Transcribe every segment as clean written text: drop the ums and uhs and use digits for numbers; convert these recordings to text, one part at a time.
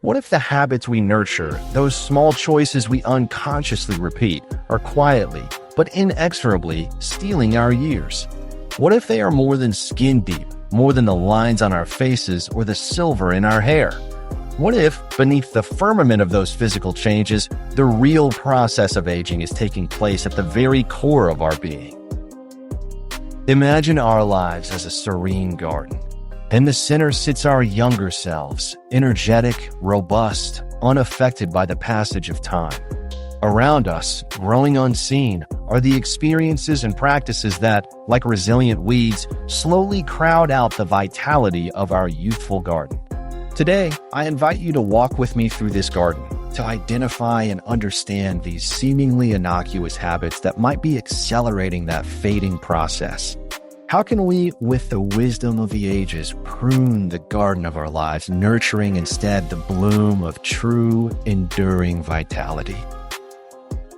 What if the habits we nurture, those small choices we unconsciously repeat, are quietly, but inexorably, stealing our years? What if they are more than skin deep, more than the lines on our faces or the silver in our hair? What if, beneath the firmament of those physical changes, the real process of aging is taking place at the very core of our being? Imagine our lives as a serene garden. In the center sits our younger selves, energetic, robust, unaffected by the passage of time. Around us, growing unseen, are the experiences and practices that, like resilient weeds, slowly crowd out the vitality of our youthful garden. Today, I invite you to walk with me through this garden, to identify and understand these seemingly innocuous habits that might be accelerating that fading process. How can we, with the wisdom of the ages, prune the garden of our lives, nurturing instead the bloom of true, enduring vitality?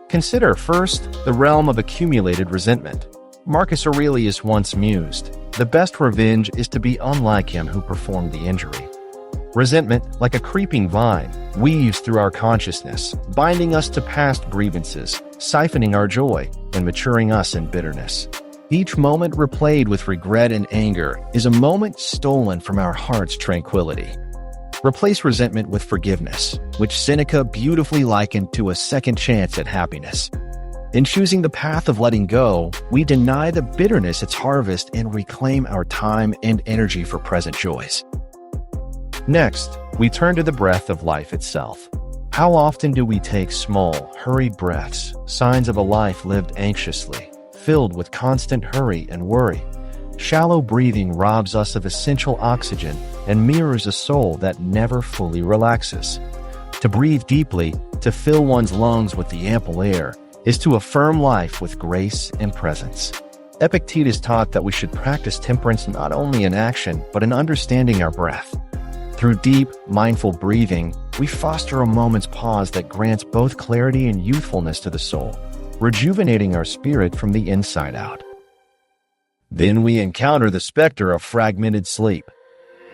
Consider, first, the realm of accumulated resentment. Marcus Aurelius once mused, "The best revenge is to be unlike him who performed the injury." Resentment, like a creeping vine, weaves through our consciousness, binding us to past grievances, siphoning our joy, and maturing us in bitterness. Each moment replayed with regret and anger is a moment stolen from our heart's tranquility. Replace resentment with forgiveness, which Seneca beautifully likened to a second chance at happiness. In choosing the path of letting go, we deny the bitterness its harvest and reclaim our time and energy for present joys. Next, we turn to the breath of life itself. How often do we take small, hurried breaths, signs of a life lived anxiously, filled with constant hurry and worry? Shallow breathing robs us of essential oxygen and mirrors a soul that never fully relaxes. To breathe deeply, to fill one's lungs with the ample air, is to affirm life with grace and presence. Epictetus taught that we should practice temperance not only in action, but in understanding our breath. Through deep, mindful breathing, we foster a moment's pause that grants both clarity and youthfulness to the soul, rejuvenating our spirit from the inside out. Then we encounter the specter of fragmented sleep.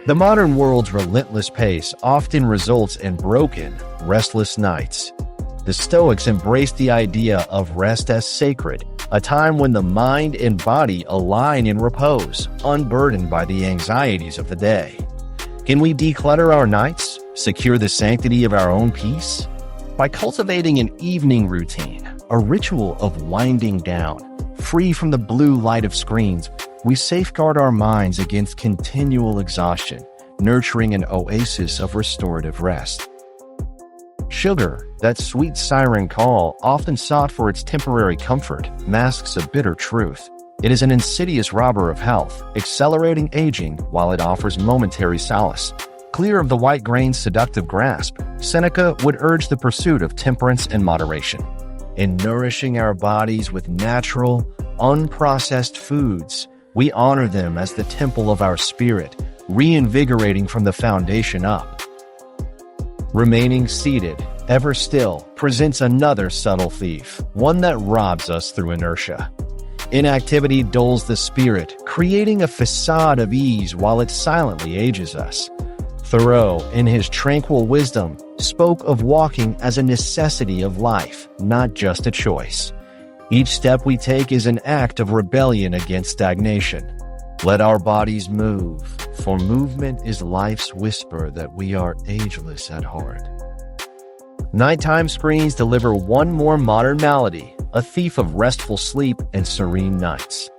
The modern world's relentless pace often results in broken, restless nights. The Stoics embraced the idea of rest as sacred, a time when the mind and body align in repose, unburdened by the anxieties of the day. Can we declutter our nights, secure the sanctity of our own peace? By cultivating an evening routine, a ritual of winding down, free from the blue light of screens, we safeguard our minds against continual exhaustion, nurturing an oasis of restorative rest. Sugar, that sweet siren call often sought for its temporary comfort, masks a bitter truth. It is an insidious robber of health, accelerating aging while it offers momentary solace. Clear of the white grain's seductive grasp, Seneca would urge the pursuit of temperance and moderation. In nourishing our bodies with natural, unprocessed foods, we honor them as the temple of our spirit, reinvigorating from the foundation up. Remaining seated, ever still, presents another subtle thief, one that robs us through inertia. Inactivity dulls the spirit, creating a facade of ease while it silently ages us. Thoreau, in his tranquil wisdom, spoke of walking as a necessity of life, not just a choice. Each step we take is an act of rebellion against stagnation. Let our bodies move, for movement is life's whisper that we are ageless at heart. Nighttime screens deliver one more modern malady, a thief of restful sleep and serene nights.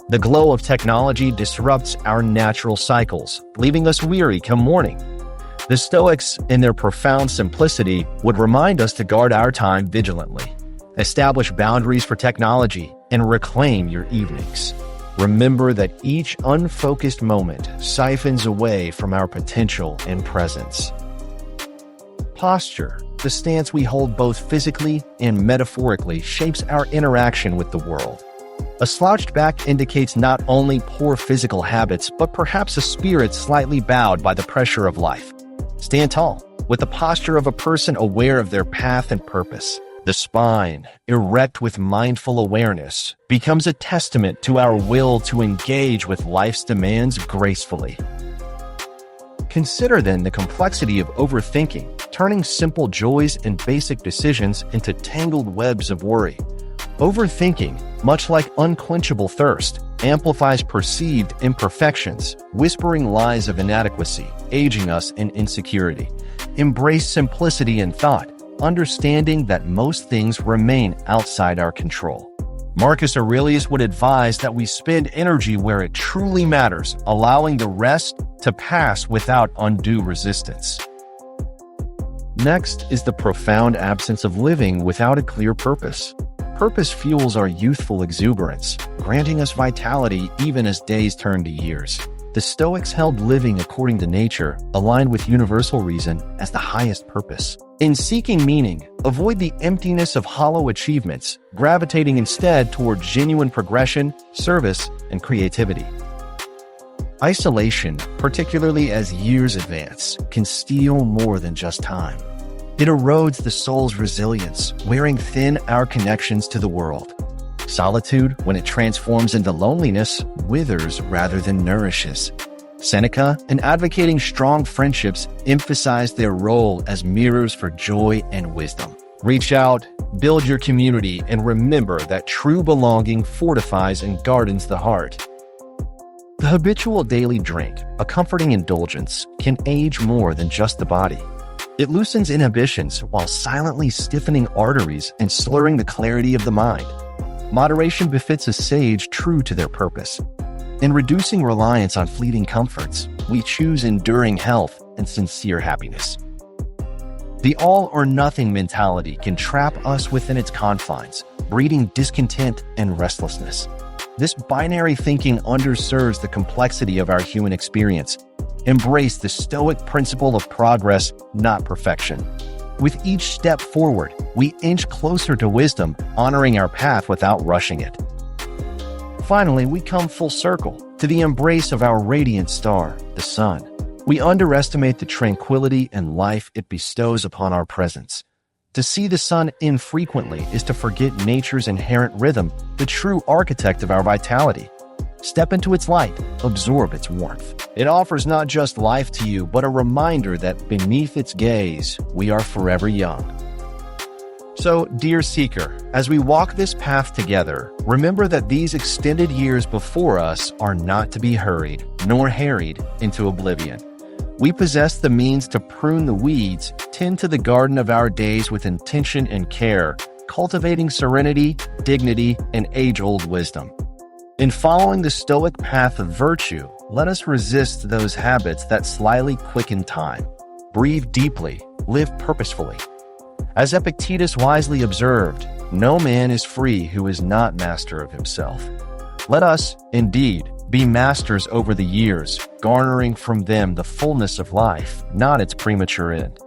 The glow of technology disrupts our natural cycles, leaving us weary come morning. The Stoics, in their profound simplicity, would remind us to guard our time vigilantly. Establish boundaries for technology and reclaim your evenings. Remember that each unfocused moment siphons away from our potential and presence. Posture, the stance we hold both physically and metaphorically, shapes our interaction with the world. A slouched back indicates not only poor physical habits, but perhaps a spirit slightly bowed by the pressure of life. Stand tall, with the posture of a person aware of their path and purpose. The spine, erect with mindful awareness, becomes a testament to our will to engage with life's demands gracefully. Consider then the complexity of overthinking. turning simple joys and basic decisions into tangled webs of worry. Overthinking, much like unquenchable thirst, amplifies perceived imperfections, whispering lies of inadequacy, aging us in insecurity. Embrace simplicity in thought, understanding that most things remain outside our control. Marcus Aurelius would advise that we spend energy where it truly matters, allowing the rest to pass without undue resistance. Next is the profound absence of living without a clear purpose. Purpose fuels our youthful exuberance, granting us vitality even as days turn to years. The Stoics held living according to nature, aligned with universal reason, as the highest purpose. In seeking meaning, avoid the emptiness of hollow achievements, gravitating instead toward genuine progression, service, and creativity. Isolation, particularly as years advance, can steal more than just time. It erodes the soul's resilience, wearing thin our connections to the world. Solitude, when it transforms into loneliness, withers rather than nourishes. Seneca, in advocating strong friendships, emphasized their role as mirrors for joy and wisdom. Reach out, build your community, and remember that true belonging fortifies and gardens the heart. The habitual daily drink, a comforting indulgence, can age more than just the body. It loosens inhibitions while silently stiffening arteries and slurring the clarity of the mind. Moderation befits a sage true to their purpose. In reducing reliance on fleeting comforts, we choose enduring health and sincere happiness. The all-or-nothing mentality can trap us within its confines, breeding discontent and restlessness. This binary thinking underserves the complexity of our human experience. Embrace the Stoic principle of progress, not perfection. With each step forward, we inch closer to wisdom, honoring our path without rushing it. Finally, we come full circle to the embrace of our radiant star, the sun. We underestimate the tranquility and life it bestows upon our presence. To see the sun infrequently is to forget nature's inherent rhythm, the true architect of our vitality. Step into its light, absorb its warmth. It offers not just life to you, but a reminder that beneath its gaze, we are forever young. So, dear seeker, as we walk this path together, remember that these extended years before us are not to be hurried, nor harried into oblivion. We possess the means to prune the weeds, tend to the garden of our days with intention and care, cultivating serenity, dignity, and age-old wisdom. In following the Stoic path of virtue, let us resist those habits that slyly quicken time. Breathe deeply, live purposefully. As Epictetus wisely observed, no man is free who is not master of himself. Let us, indeed, be masters over the years, garnering from them the fullness of life, not its premature end.